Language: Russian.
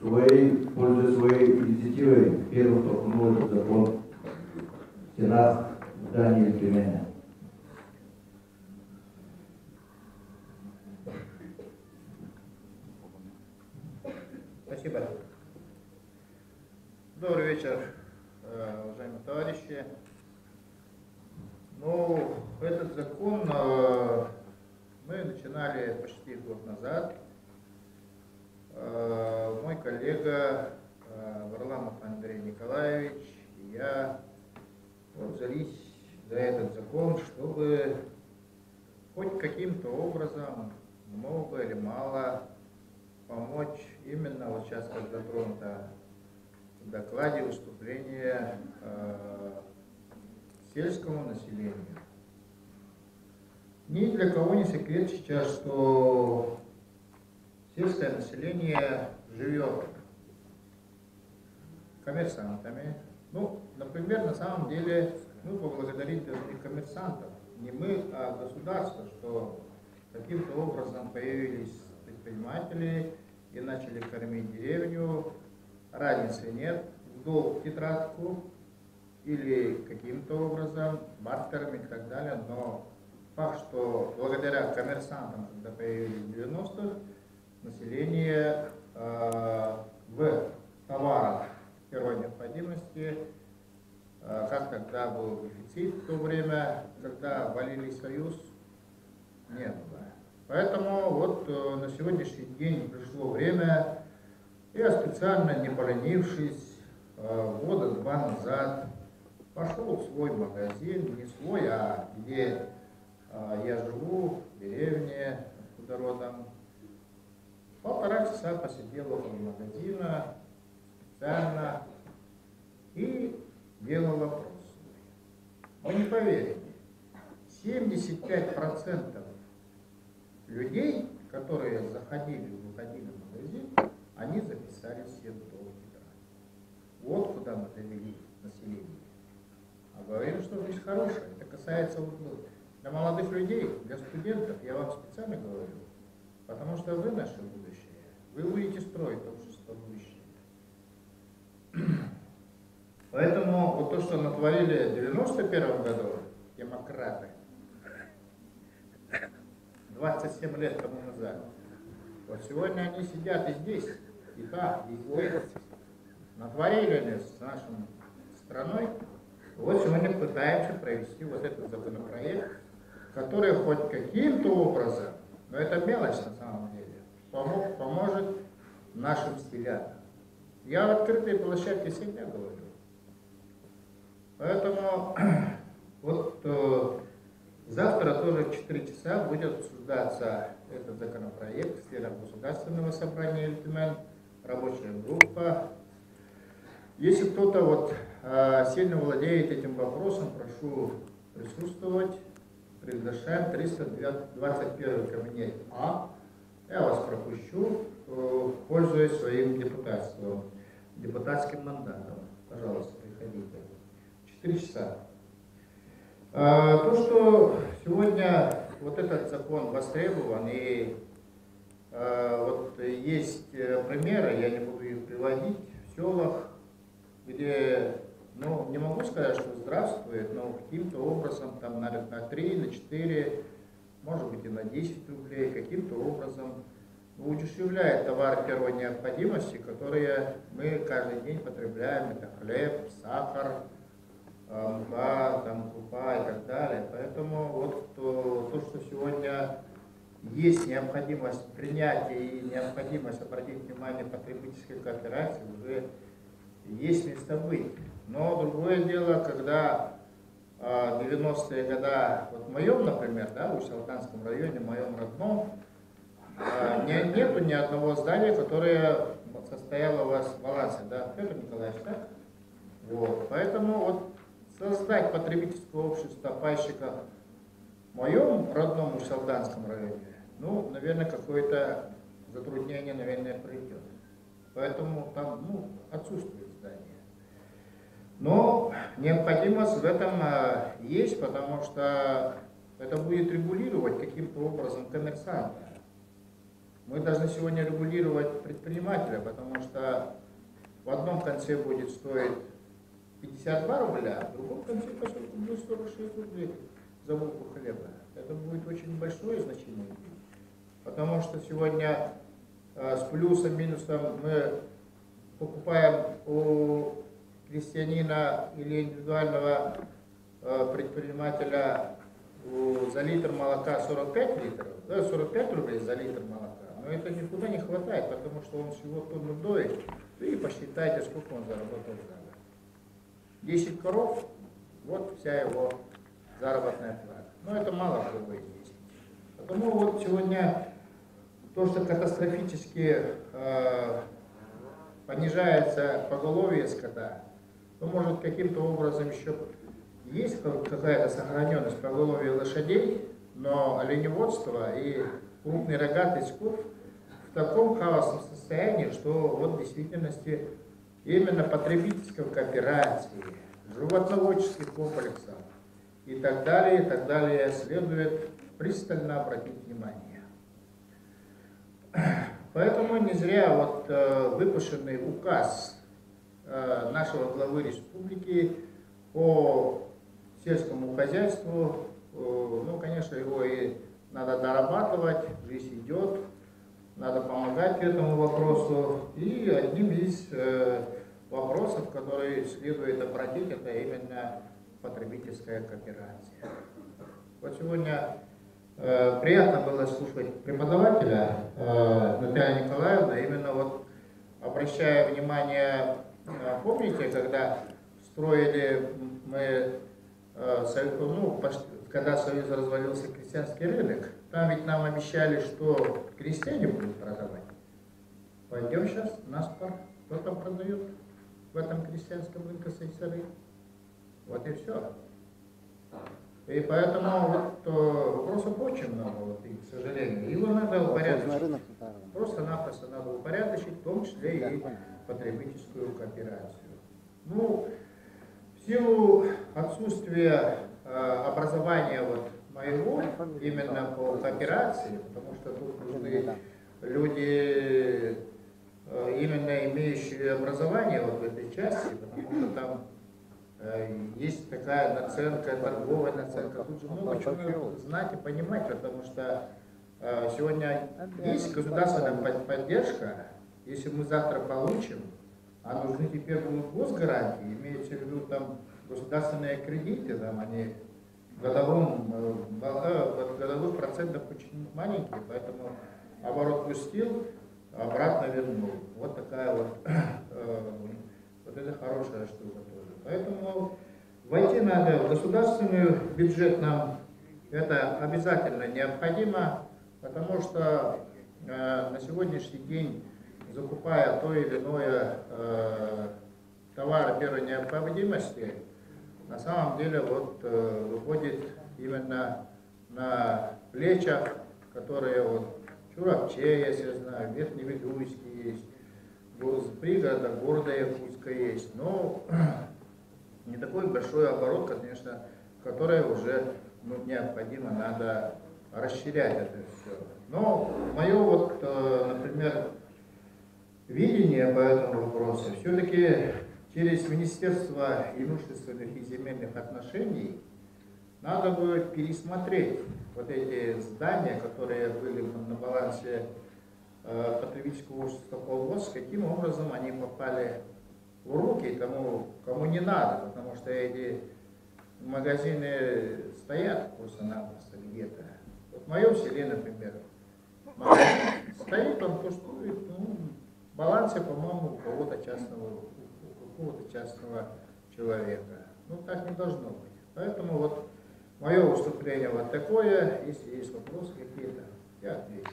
пользуясь своей инициативой, первым толкнул этот закон в Сенат Дании и Тюмени. Спасибо. Добрый вечер, уважаемые товарищи. Ну, этот закон мы начинали почти год назад. Мой коллега Варламов Андрей Николаевич и я взялись за этот закон, чтобы хоть каким-то образом, много или мало, помочь именно вот сейчас, как затронуто в докладе, выступление сельскому населению. Ни для кого не секрет сейчас, что сельское население живет коммерсантами. Ну, например, на самом деле мы поблагодарить даже не коммерсантов, не мы, а государство, что каким-то образом появились предприниматели и начали кормить деревню. Разницы нет, в долг тетрадку или каким-то образом, бартерами и так далее, но факт, что благодаря коммерсантам, когда появились в 90-х, население в товарах первой необходимости, как тогда был дефицит в то время, когда валили Союз, не было. Поэтому вот на сегодняшний день пришло время, я специально, не поленившись, года 2 назад пошел в свой магазин, не свой, а где я живу, в деревне, откуда родом. 1,5 часа посидел около магазина специально и делал вопрос. Вы не поверите, 75% людей, которые заходили и выходили в магазин, они записали все в долг тетрадь. Вот куда мы довели население. А говорим, что жизнь хорошая. Это касается для молодых людей, для студентов, я вам специально говорю, потому что вы наше будущее. Вы будете строить общество будущее. Поэтому вот то, что натворили в 91 году демократы, 27 лет тому назад, вот сегодня они сидят и здесь, и там, и здесь. Натворили они с нашей страной. Вот сегодня пытаемся провести вот этот законопроект, который хоть каким-то образом, но это мелочь на самом деле, поможет нашим селянам. Я в открытой площадке всегда говорю. Поэтому вот завтра тоже в 4 часа будет обсуждаться этот законопроект в членах Государственного собрания ЛТМН, рабочая группа. Если кто-то вот сильно владеет этим вопросом, прошу присутствовать. Приглашаем 321 кабинет А. Я вас пропущу, пользуясь своим депутатским мандатом. Пожалуйста, приходите. 4 часа. То, что сегодня вот этот закон востребован, и вот есть примеры, я не буду их приводить, в селах, где, ну, не могу сказать, что здравствует, но каким-то образом там на 3, на 4, может быть и на 10 рублей, каким-то образом удешевляет товары первой необходимости, которые мы каждый день потребляем, это хлеб, сахар, мука, там, крупа и так далее. Поэтому вот то, что сегодня есть необходимость принятия и необходимость обратить внимание потребительской кооперации, уже есть место быть. Но другое дело, когда 90-е годы, вот в моем, например, да, в Усть-Алтанском районе, в моем родном, нету ни одного здания, которое состояло у вас в балансе, да, Петр Николаевич, да? Вот. Поэтому вот создать потребительское общество пайщика в моем родном Усть-Алтанском районе, ну, наверное, какое-то затруднение, наверное, придет. Поэтому там, ну, отсутствует здание. Но необходимость в этом есть, потому что это будет регулировать каким-то образом коммерсанта. Мы должны сегодня регулировать предпринимателя, потому что в одном конце будет стоить 52 рубля, а в другом конце поселка будет 46 рублей за булку хлеба. Это будет очень большое значение. Потому что сегодня с плюсом, минусом мы покупаем у крестьянина или индивидуального предпринимателя за литр молока 45 литров, 45 рублей за литр молока. Но это никуда не хватает, потому что он всего тонну доит. И посчитайте, сколько он заработал за год. 10 коров, вот вся его заработная плата. Но это мало кто будет есть. Потому вот сегодня то, что катастрофически понижается поголовье скота, то может каким-то образом еще есть какая-то сохраненность поголовья лошадей, но оленеводство и крупный рогатый скот в таком хаосном состоянии, что вот в действительности именно потребительской кооперации, животноводческих комплексов и так далее следует пристально обратить внимание. Поэтому не зря вот выпущенный указ нашего главы республики по сельскому хозяйству, ну, конечно, его и надо дорабатывать, жизнь идет, надо помогать этому вопросу. И одним из вопросов, которые следует обратить, это именно потребительская кооперация. Вот сегодня приятно было слушать преподавателя Наталья Николаевна, именно вот обращая внимание, помните, когда строили мы, ну, когда Союз развалился крестьянский рынок, там ведь нам обещали, что крестьяне будут продавать. Пойдем сейчас на спор, кто там продает в этом крестьянском рынке сыры. Вот и все. И поэтому вот вопросов очень много, вот, и, к сожалению. Его надо упорядочить. Просто-напросто надо упорядочить, в том числе и потребительскую кооперацию. Ну, в силу отсутствия образования вот моего именно по кооперации, потому что тут нужны люди, именно имеющие образование вот в этой части, потому что там есть такая наценка, торговая наценка. Тут же много чего надо знать и понимать, потому что сегодня есть государственная поддержка. Если мы завтра получим, а нужны теперь будут госгарантии, имеется в виду там государственные кредиты, там они годовых процентов очень маленькие, поэтому оборот пустил, обратно вернул. Вот такая вот, вот это хорошая штука тоже. Поэтому войти надо в государственный бюджет, нам это обязательно необходимо, потому что на сегодняшний день, закупая то или иное товары первой необходимости, на самом деле вот выходит именно на плечах, которые вот Чурапче, если я знаю, Верхневедуйский есть, пригорода города Якутска есть, но не такой большой оборот, конечно, который уже необходимо, надо расширять это все. Но мое вот, например, видение по этому вопросу, все-таки через Министерство имущественных и земельных отношений надо будет пересмотреть вот эти здания, которые были на балансе потребительского общества «Полвоз», каким образом они попали в руки тому, кому не надо, потому что эти магазины стоят просто-напросто где-то. Вот в моем селе, например, магазин стоит, он пустует, ну, в балансе, по-моему, у какого-то частного человека. Ну, так не должно быть. Поэтому вот мое выступление вот такое. Если есть вопросы какие-то, я отвечу.